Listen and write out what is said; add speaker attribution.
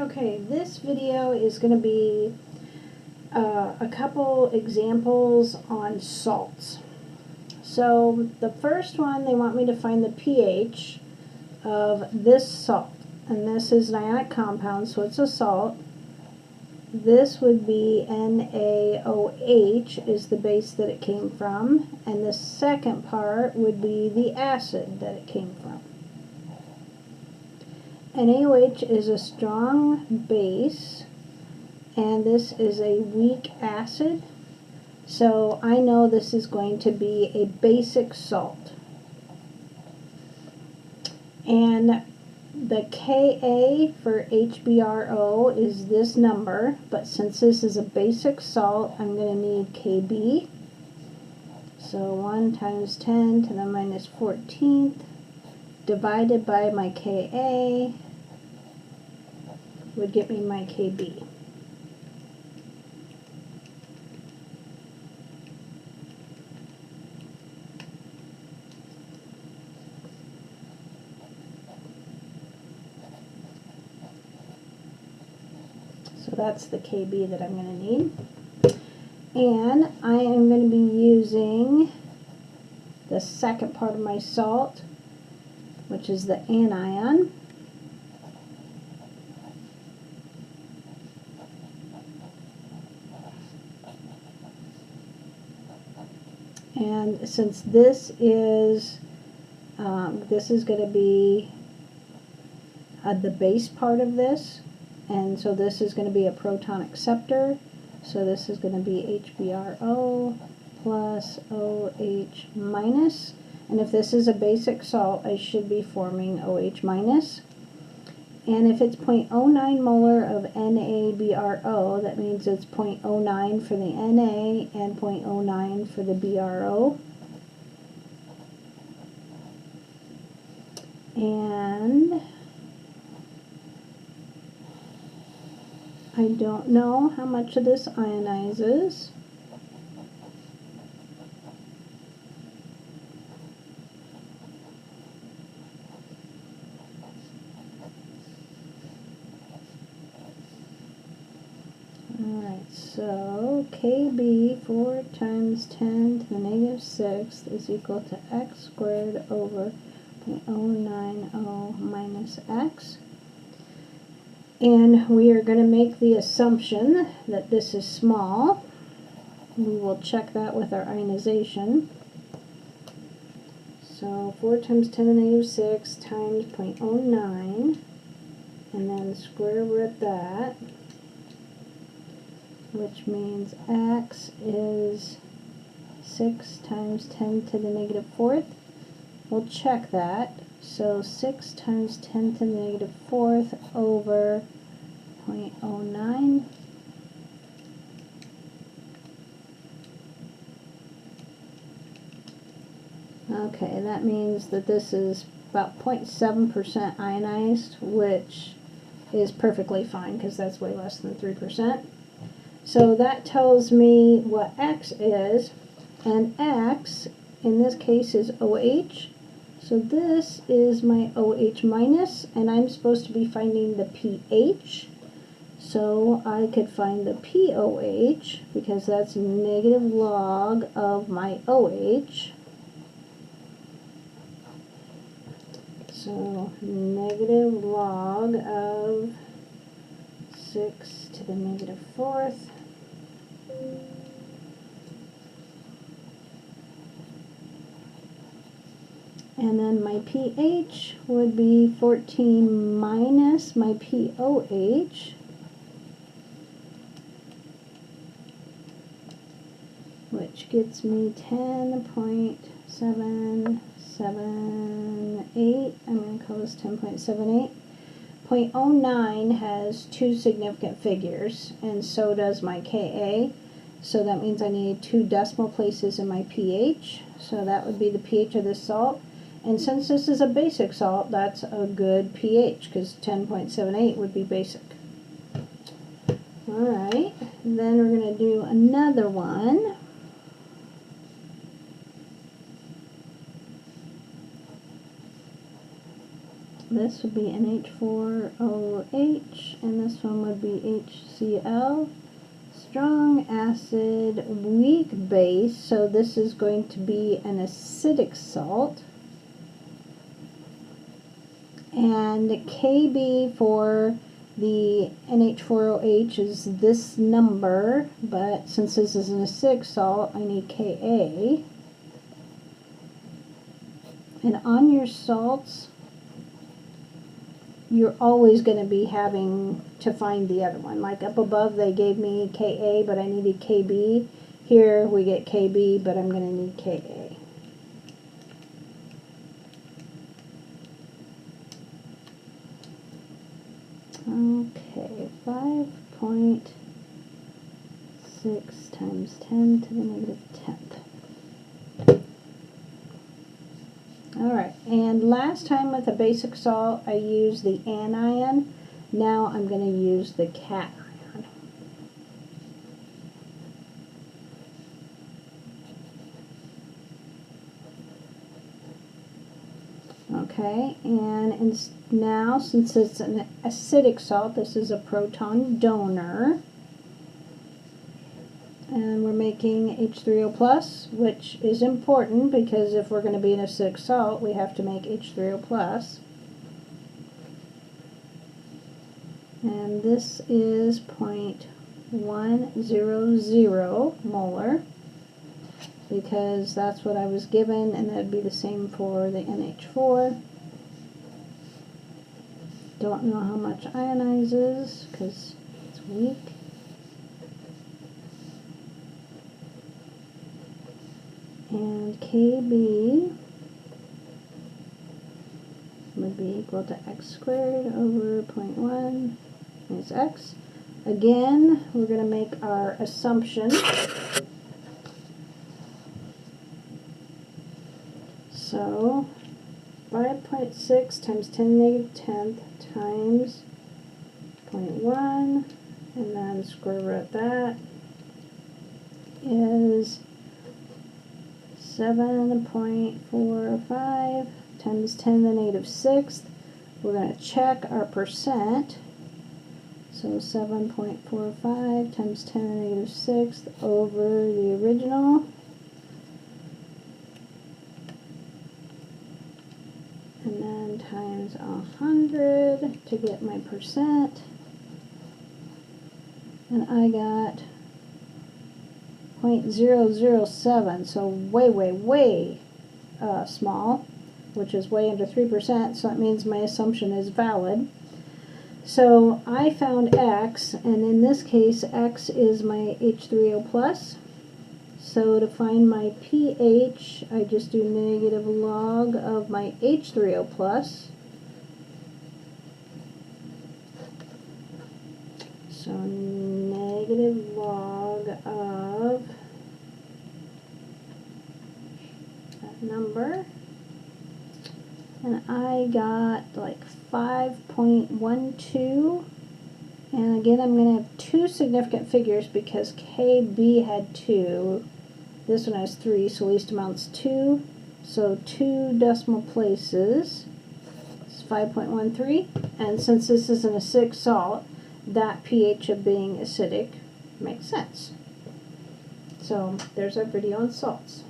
Speaker 1: Okay, this video is going to be a couple examples on salts. So the first one, they want me to find the pH of this salt. And this is an ionic compound, so it's a salt. This would be NaOH is the base that it came from. And the second part would be the acid that it came from. NaOH is a strong base, and this is a weak acid. So I know this is going to be a basic salt. And the Ka for HBRO is this number, but since this is a basic salt, I'm going to need Kb. So 1 times 10 to the minus 14th divided by my Ka would get me my Kb. So that's the Kb that I'm going to need. And I am going to be using the second part of my salt, which is the anion. And since this is going to be the base part of this, and so this is going to be a proton acceptor, so this is going to be HBRO plus OH minus, and if this is a basic salt, I should be forming OH minus. And if it's 0.09 molar of NaBRO, that means it's 0.09 for the Na and 0.09 for the BRO. And I don't know how much of this ionizes. Alright, so Kb 4 times 10 to the negative 6th is equal to x squared over 0.090 minus x. And we are going to make the assumption that this is small. We will check that with our ionization. So 4 times 10 to the negative 6 times 0.09, and then square root that, which means x is 6 times 10 to the negative 4th. We'll check that. So 6 times 10 to the negative 4th over 0.09. Okay, that means that this is about 0.7% ionized, which is perfectly fine because that's way less than 3%. So that tells me what x is, and x in this case is OH. So this is my OH minus, and I'm supposed to be finding the pH. So I could find the POH because that's negative log of my OH. So negative log of 6 to the negative 4th. And then my pH would be 14 minus my POH, which gets me 10.778. I'm going to call this 10.78. 0.09 has two significant figures, and so does my Ka. So that means I need 2 decimal places in my pH. So that would be the pH of this salt. And since this is a basic salt, that's a good pH, because 10.78 would be basic. Alright, then we're going to do another one. this would be NH4OH, and this one would be HCl. Strong acid, weak base, so this is going to be an acidic salt. And Kb for the NH4OH is this number, but since this is an acidic salt, I need Ka. And on your salts, you're always going to be having to find the other one. Like up above they gave me Ka, but I needed Kb. Here we get Kb, but I'm going to need Ka. Okay, 5.6 times 10 to the negative 10th. Alright, and last time with a basic salt I used the anion. Now I'm going to use the cation. Okay, and now since it's an acidic salt, this is a proton donor. And we're making H3O+, which is important because if we're going to be an acidic salt, we have to make H3O+. And this is 0.100 molar because that's what I was given, and that would be the same for the NH4. Don't know how much ionizes because it's weak. And Kb would be equal to x squared over 0.1 minus x. Again, we're going to make our assumption. So 5.6 times 10 to the negative 10th times 0.1, and then square root that is 7.45 times 10 to the negative 6th. We're going to check our percent. So 7.45 times 10 to the negative 6th over the original. And then times 100 to get my percent. And I got 0.007, so way small, which is way under 3%, so that means my assumption is valid. So I found X, and in this case X is my H3O+. So to find my pH, I just do negative log of my H3O+. So negative log of that number, and I got like 5.12, and again I'm going to have two significant figures because Kb had 2, this one has 3, so least amount's 2, so 2 decimal places, it's 5.13, and since this is an acidic salt, that pH of being acidic makes sense. So there's our video on salts.